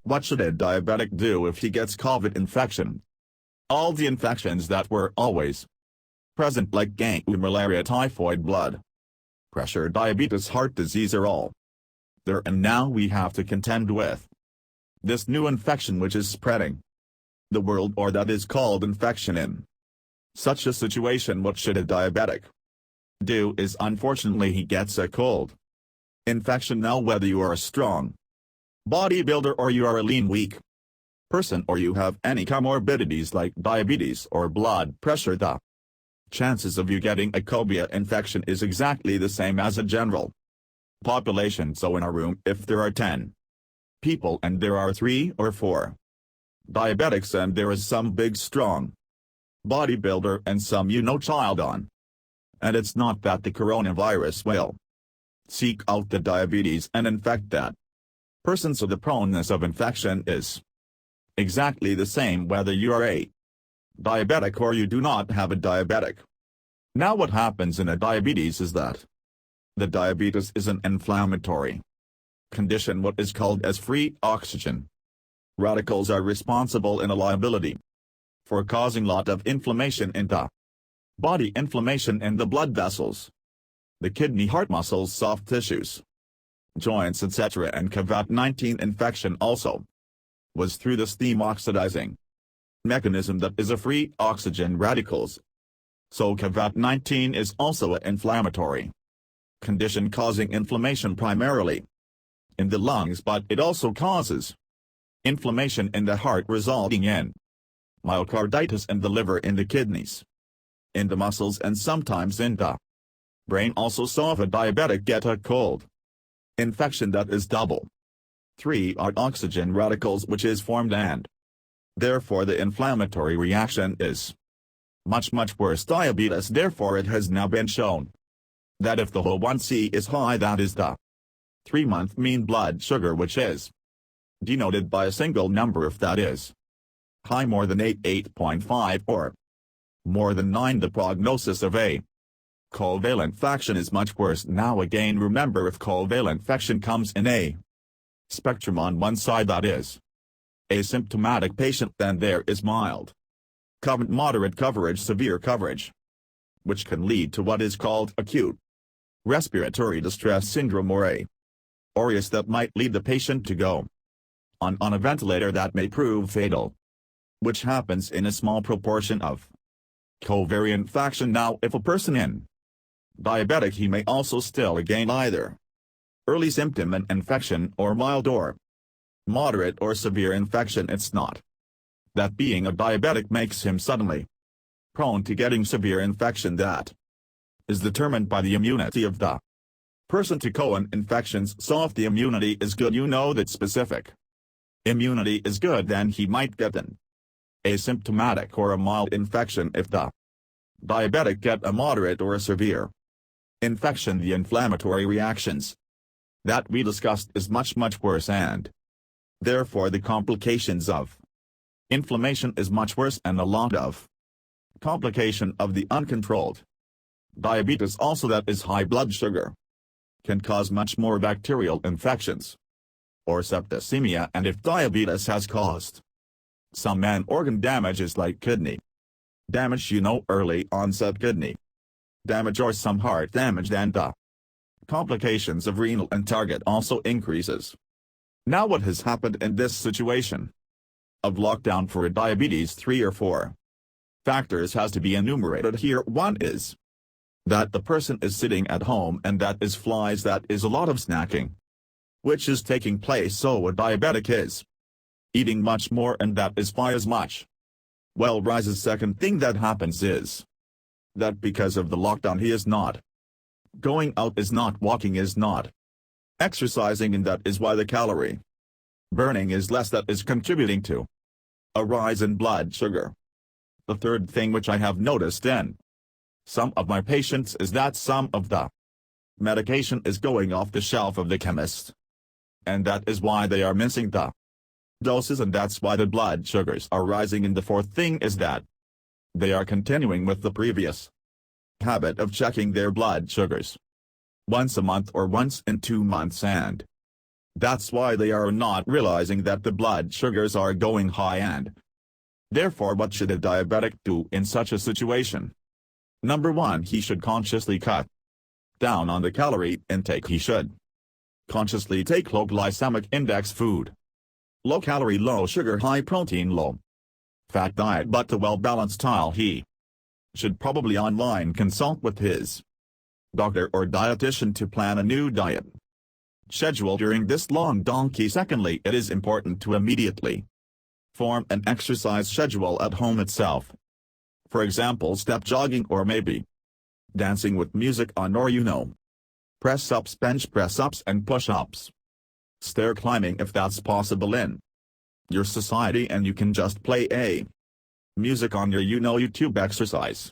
What should a diabetic do if he gets COVID infection? All the infections that were always present like dengue, malaria, typhoid, blood pressure, diabetes, heart disease are all there, and now we have to contend with this new infection which is spreading the world, or that is called infection. In such a situation, what should a diabetic do is, unfortunately, he gets a cold infection. Now, whether you are a strong bodybuilder or you are a lean, weak person, or you have any comorbidities like diabetes or blood pressure, the chances of you getting a COVID infection is exactly the same as a general population. So in a room, if there are 10 people and there are 3 or 4 diabetics, and there is some big strong bodybuilder and some child on, and it's not that the coronavirus will seek out the diabetes and infect that person, so the proneness of infection is exactly the same whether you are a diabetic or you do not have a diabetic. Now, what happens in a diabetes is that the diabetes is an inflammatory condition, what is called as free oxygen radicals are responsible in a liability for causing lot of inflammation in the body, inflammation in the blood vessels, the kidney, heart muscles, soft tissues, joints, etc. And COVID-19 infection also was through the steam oxidizing mechanism that is a free oxygen radicals. So COVID-19 is also an inflammatory condition causing inflammation primarily in the lungs, but it also causes inflammation in the heart, resulting in myocarditis, in the liver, in the kidneys, in the muscles, and sometimes in the brain also. So if a diabetic get a cold infection, that is double 3 are oxygen radicals which is formed, and therefore the inflammatory reaction is much worse. Diabetes, therefore, it has now been shown that if the HbA1c is high, that is the 3-month mean blood sugar, which is denoted by a single number, if that is high more than 8.5 or more than 9, the prognosis of a COVID infection is much worse. Now again, remember, if COVID infection comes in a spectrum, on one side that is asymptomatic patient, then there is mild, moderate coverage, severe coverage, which can lead to what is called acute respiratory distress syndrome, or a ARIAS, that might lead the patient to go on a ventilator that may prove fatal, which happens in a small proportion of COVID infection. Now, if a person in diabetic, he may also still gain either early symptom and infection, or mild or moderate or severe infection. It's not that being a diabetic makes him suddenly prone to getting severe infection. That is determined by the immunity of the person to COVID infections. So if the immunity is good, that specific immunity is good, then he might get an asymptomatic or a mild infection. If the diabetic get a moderate or a severe infection, the inflammatory reactions that we discussed is much worse, and therefore the complications of inflammation is much worse, and a lot of complication of the uncontrolled diabetes also, that is high blood sugar, can cause much more bacterial infections or septicemia. And if diabetes has caused some organ damages like kidney damage, early onset kidney damage, or some heart damage, then the complications of renal and target also increases. Now, what has happened in this situation of lockdown for a diabetes? 3 or 4 factors has to be enumerated here. One is that the person is sitting at home, and that is flies, that is a lot of snacking which is taking place. So a diabetic is eating much more, and that is why as much rises. Second thing that happens is that because of the lockdown, he is not going out, is not walking, is not exercising, and that is why the calorie burning is less. That is contributing to a rise in blood sugar. The third thing which I have noticed in some of my patients is that some of the medication is going off the shelf of the chemist, and that is why they are missing the doses, and that's why the blood sugars are rising. And the fourth thing is that they are continuing with the previous habit of checking their blood sugars once a month or once in 2 months, and That's why they are not realizing that the blood sugars are going high and therefore what should a diabetic do in such a situation? Number 1, he should consciously cut down on the calorie intake. He should consciously take low glycemic index food. Low calorie, low sugar, high protein, low fat diet, but the well-balanced style. He should probably online consult with his doctor or dietitian to plan a new diet schedule during this long donkey. Secondly, it is important to immediately form an exercise schedule at home itself. For example, step jogging or maybe dancing with music on, or press-ups, bench press-ups and push-ups. Stair climbing if that's possible in your society, and you can just play a music on your YouTube exercise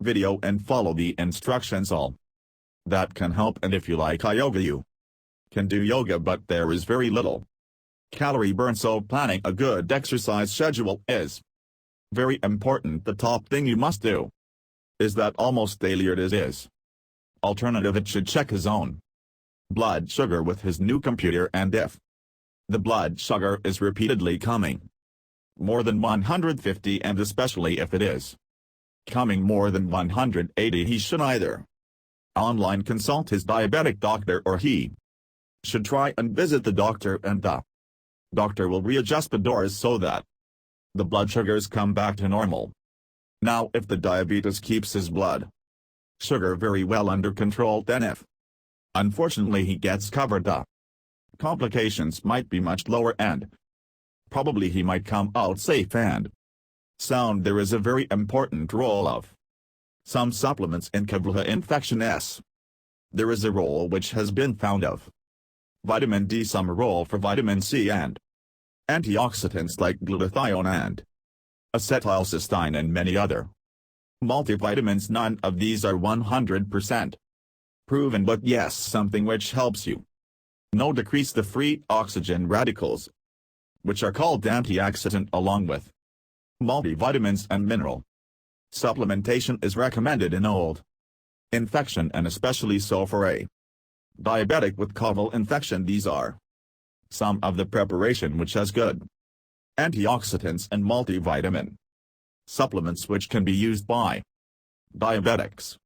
video and follow the instructions. All that can help. And if you like yoga, you can do yoga, but there is very little calorie burn, so planning a good exercise schedule is very important. The top thing you must do is that almost daily it is alternative. It should check his own blood sugar with his new computer, and if the blood sugar is repeatedly coming more than 150, and especially if it is coming more than 180, he should either online consult his diabetic doctor, or he should try and visit the doctor, and the doctor will readjust the dose so that the blood sugars come back to normal. Now, if the diabetes keeps his blood sugar very well under control, then if unfortunately he gets covered, the complications might be much lower, and probably he might come out safe and sound. There is a very important role of some supplements in Kavla infection. There is a role which has been found of vitamin D, some role for vitamin C, and antioxidants like glutathione and acetylcysteine, and many other multivitamins. None of these are 100% proven, but yes, something which helps you decrease the free oxygen radicals, which are called antioxidant, along with multivitamins and mineral supplementation is recommended in old infection, and especially so for a diabetic with caval infection. These are some of the preparation which has good antioxidants and multivitamin supplements which can be used by diabetics.